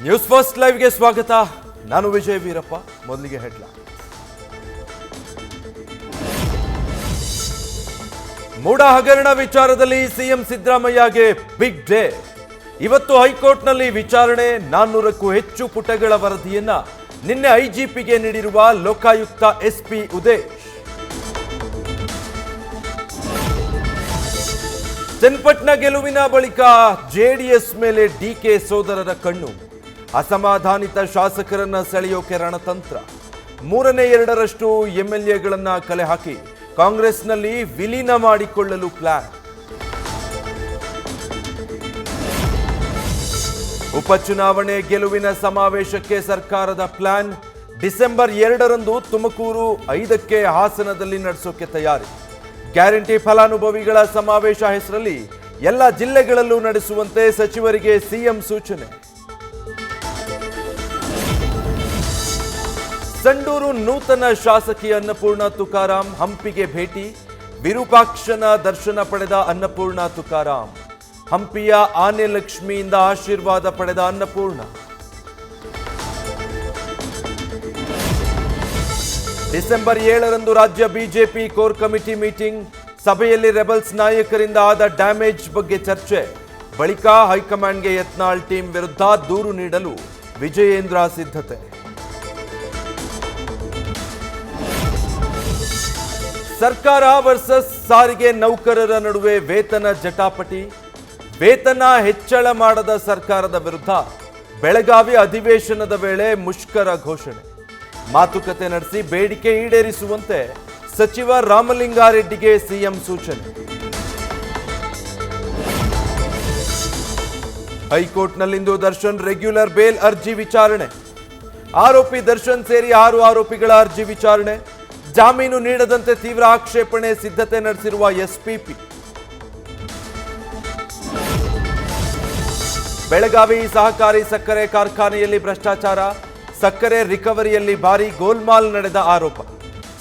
News first ಲೈವ್ಗೆ ಸ್ವಾಗತ. ನಾನು ವಿಜಯ್ ವೀರಪ್ಪ. ಮೊದಲಿಗೆ ಹೆಡ್ಲೈನ್. ಮೂಡ ಹಗರಣ ವಿಚಾರದಲ್ಲಿ ಸಿಎಂ ಸಿದ್ದರಾಮಯ್ಯಗೆ ಬಿಗ್ ಡೇ. ಇವತ್ತು ಹೈಕೋರ್ಟ್ನಲ್ಲಿ ವಿಚಾರಣೆ. 400ಕ್ಕೂ ಹೆಚ್ಚು ಪುಟಗಳ ವರದಿಯನ್ನ ನಿನ್ನೆ ಐಜಿಪಿಗೆ ನೀಡಿರುವ ಲೋಕಾಯುಕ್ತ ಎಸ್ಪಿ ಉದೇಶ್. ಚನ್ನಪಟ್ಟಣ ಗೆಲುವಿನ ಬಳಿಕ ಜೆಡಿಎಸ್ ಮೇಲೆ ಡಿಕೆ ಸೋದರರ ಕಣ್ಣು. ಅಸಮಾಧಾನಿತ ಶಾಸಕರನ್ನ ಸೆಳೆಯೋಕೆ ರಣತಂತ್ರ. 3/2 ಎಂಎಲ್ಎಗಳನ್ನ ಕಲೆ ಹಾಕಿ ಕಾಂಗ್ರೆಸ್ನಲ್ಲಿ ವಿಲೀನ ಮಾಡಿಕೊಳ್ಳಲು ಪ್ಲಾನ್. ಉಪಚುನಾವಣೆ ಗೆಲುವಿನ ಸಮಾವೇಶಕ್ಕೆ ಸರ್ಕಾರದ ಪ್ಲಾನ್. ಡಿಸೆಂಬರ್ 2ರಂದು ತುಮಕೂರು, 5ಕ್ಕೆ ಹಾಸನದಲ್ಲಿ ನಡೆಸೋಕೆ ತಯಾರಿ. ಗ್ಯಾರಂಟಿ ಫಲಾನುಭವಿಗಳ ಸಮಾವೇಶ ಹೆಸರಲ್ಲಿ ಎಲ್ಲ ಜಿಲ್ಲೆಗಳಲ್ಲೂ ನಡೆಸುವಂತೆ ಸಚಿವರಿಗೆ ಸಿಎಂ ಸೂಚನೆ. ಸಂಡೂರು ನೂತನ ಶಾಸಕಿ ಅನ್ನಪೂರ್ಣ ತುಕಾರಾಂ ಹಂಪಿಗೆ ಭೇಟಿ. ವಿರೂಪಾಕ್ಷನ ದರ್ಶನ ಪಡೆದ ಅನ್ನಪೂರ್ಣ ತುಕಾರಾಂ. ಹಂಪಿಯ ಆನೆ ಲಕ್ಷ್ಮಿಯಿಂದ ಆಶೀರ್ವಾದ ಪಡೆದ ಅನ್ನಪೂರ್ಣ. ಡಿಸೆಂಬರ್ 7ರಂದು ರಾಜ್ಯ ಬಿಜೆಪಿ ಕೋರ್ ಕಮಿಟಿ ಮೀಟಿಂಗ್. ಸಭೆಯಲ್ಲಿ ರೆಬಲ್ಸ್ ನಾಯಕರಿಂದ ಆದ ಡ್ಯಾಮೇಜ್ ಬಗ್ಗೆ ಚರ್ಚೆ. ಬಳಿಕ ಹೈಕಮಾಂಡ್ಗೆ ಯತ್ನಾಳ್ ಟೀಮ್ ವಿರುದ್ಧ ದೂರು ನೀಡಲು ವಿಜಯೇಂದ್ರ ಸಿದ್ಧತೆ. ಸರ್ಕಾರ ವರ್ಸಸ್ ಸಾರಿಗೆ ನೌಕರರ ನಡುವೆ ವೇತನ ಜಟಾಪಟಿ. ವೇತನ ಹೆಚ್ಚಳ ಮಾಡದ ಸರ್ಕಾರದ ವಿರುದ್ಧ ಬೆಳಗಾವಿ ಅಧಿವೇಶನದ ವೇಳೆ ಮುಷ್ಕರ ಘೋಷಣೆ. ಮಾತುಕತೆ ನಡೆಸಿ ಬೇಡಿಕೆ ಈಡೇರಿಸುವಂತೆ ಸಚಿವ ರಾಮಲಿಂಗಾರೆಡ್ಡಿಗೆ ಸಿಎಂ ಸೂಚನೆ. ಹೈಕೋರ್ಟ್ನಲ್ಲಿಂದು ದರ್ಶನ್ ರೆಗ್ಯುಲರ್ ಬೇಲ್ ಅರ್ಜಿ ವಿಚಾರಣೆ. ಆರೋಪಿ ದರ್ಶನ್ ಸೇರಿ 6 ಆರೋಪಿಗಳ ಅರ್ಜಿ ವಿಚಾರಣೆ. ಜಾಮೀನು ನೀಡದಂತೆ ತೀವ್ರ ಆಕ್ಷೇಪಣೆ ಸಿದ್ಧತೆ ನಡೆಸಿರುವ ಎಸ್ಪಿಪಿ. ಬೆಳಗಾವಿ ಸಹಕಾರಿ ಸಕ್ಕರೆ ಕಾರ್ಖಾನೆಯಲ್ಲಿ ಭ್ರಷ್ಟಾಚಾರ. ಸಕ್ಕರೆ ರಿಕವರಿಯಲ್ಲಿ ಭಾರೀ ಗೋಲ್ಮಾಲ್ ನಡೆದ ಆರೋಪ.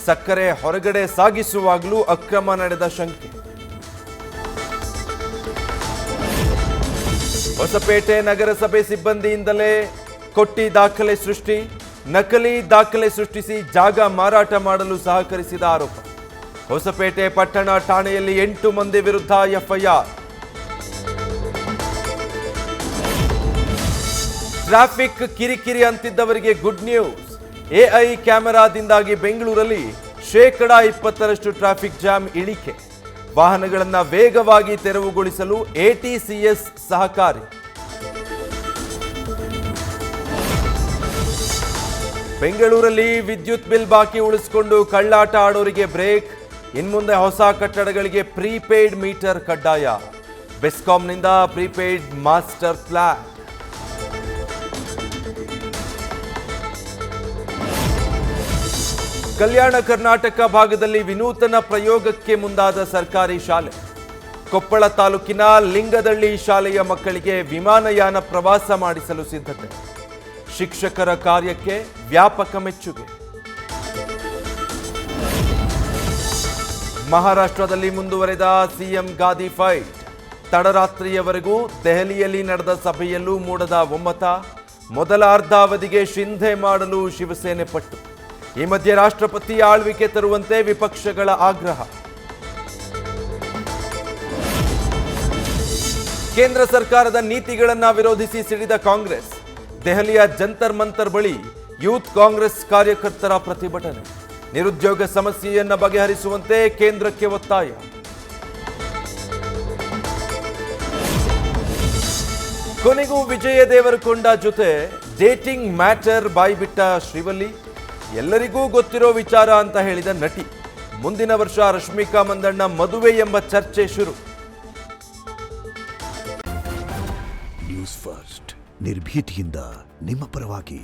ಸಕ್ಕರೆ ಹೊರಗಡೆ ಸಾಗಿಸುವಾಗಲೂ ಅಕ್ರಮ ನಡೆದ ಶಂಕೆ. ಹೊಸಪೇಟೆ ನಗರಸಭೆ ಸಿಬ್ಬಂದಿಯಿಂದಲೇ ಕೊಟ್ಟಿ ದಾಖಲೆ ಸೃಷ್ಟಿ. ನಕಲಿ ದಾಖಲೆ ಸೃಷ್ಟಿಸಿ ಜಾಗ ಮಾರಾಟ ಮಾಡಲು ಸಹಕರಿಸಿದ ಆರೋಪ. ಹೊಸಪೇಟೆ ಪಟ್ಟಣ ಠಾಣೆಯಲ್ಲಿ 8 ಮಂದಿ ವಿರುದ್ಧ ಎಫ್ಐಆರ್. ಟ್ರಾಫಿಕ್ ಕಿರಿಕಿರಿ ಅಂತಿದ್ದವರಿಗೆ ಗುಡ್ ನ್ಯೂಸ್. ಎಐ ಕ್ಯಾಮೆರಾದಿಂದಾಗಿ ಬೆಂಗಳೂರಲ್ಲಿ 20% ಟ್ರಾಫಿಕ್ ಜಾಮ್ ಇಳಿಕೆ. ವಾಹನಗಳನ್ನು ವೇಗವಾಗಿ ತೆರವುಗೊಳಿಸಲು ಎಟಿಸಿಎಸ್ ಸಹಕಾರಿ. ಬೆಂಗಳೂರಲ್ಲಿ ವಿದ್ಯುತ್ ಬಿಲ್ ಬಾಕಿ ಉಳಿಸಿಕೊಂಡು ಕಳ್ಳಾಟ ಆಡೋರಿಗೆ ಬ್ರೇಕ್. ಇನ್ಮುಂದೆ ಹೊಸ ಕಟ್ಟಡಗಳಿಗೆ ಪ್ರೀಪೇಯ್ಡ್ ಮೀಟರ್ ಕಡ್ಡಾಯ. ಬೆಸ್ಕಾಂನಿಂದ prepaid master plan. Kalyana Karnataka ಭಾಗದಲ್ಲಿ ವಿನೂತನ ಪ್ರಯೋಗಕ್ಕೆ ಮುಂದಾದ ಸರ್ಕಾರಿ ಶಾಲೆ. ಕೊಪ್ಪಳ ತಾಲೂಕಿನ ಲಿಂಗದಳ್ಳಿ ಶಾಲೆಯ ಮಕ್ಕಳಿಗೆ ವಿಮಾನಯಾನ ಪ್ರವಾಸ ಮಾಡಿಸಲು ಸಿದ್ಧತೆ. ಶಿಕ್ಷಕರ ಕಾರ್ಯಕ್ಕೆ ವ್ಯಾಪಕ ಮೆಚ್ಚುಗೆ. ಮಹಾರಾಷ್ಟ್ರದಲ್ಲಿ ಮುಂದುವರೆದ ಸಿಎಂ ಗಾದಿ ಫೈಟ್. ತಡರಾತ್ರಿಯವರೆಗೂ ದೆಹಲಿಯಲ್ಲಿ ನಡೆದ ಸಭೆಯಲ್ಲೂ ಮೂಡದ ಒಮ್ಮತ. ಮೊದಲ ಅರ್ಧಾವಧಿಗೆ ಶಿಂಧೆ ಮಾಡಲು ಶಿವಸೇನೆ ಪಟ್ಟು. ಈ ಮಧ್ಯೆ ರಾಷ್ಟ್ರಪತಿ ಆಳ್ವಿಕೆ ತರುವಂತೆ ವಿಪಕ್ಷಗಳ ಆಗ್ರಹ. ಕೇಂದ್ರ ಸರ್ಕಾರದ ನೀತಿಗಳನ್ನ ವಿರೋಧಿಸಿ ಸಿಡಿದ ಕಾಂಗ್ರೆಸ್. ದೆಹಲಿಯ ಜಂತರ್ ಮಂತರ್ ಬಳಿ ಯೂತ್ ಕಾಂಗ್ರೆಸ್ ಕಾರ್ಯಕರ್ತರ ಪ್ರತಿಭಟನೆ. ನಿರುದ್ಯೋಗ ಸಮಸ್ಯೆಯನ್ನು ಬಗೆಹರಿಸುವಂತೆ ಕೇಂದ್ರಕ್ಕೆ ಒತ್ತಾಯ. ಕೊನೆಗೂ ವಿಜಯ ದೇವರಕೊಂಡ ಜೊತೆ ಡೇಟಿಂಗ್ ಮ್ಯಾಟರ್ ಬಾಯ್ಬಿಟ್ಟ ಶ್ರೀವಲ್ಲಿ. ಎಲ್ಲರಿಗೂ ಗೊತ್ತಿರೋ ವಿಚಾರ ಅಂತ ಹೇಳಿದ ನಟಿ. ಮುಂದಿನ ವರ್ಷ ರಶ್ಮಿಕಾ ಮಂದಣ್ಣ ಮದುವೆ ಎಂಬ ಚರ್ಚೆ ಶುರು. ನ್ಯೂಸ್ ಫಸ್ಟ್ ನಿರ್ಭೀತಿಯಿಂದ ನಿಮ್ಮ ಪರವಾಗಿ.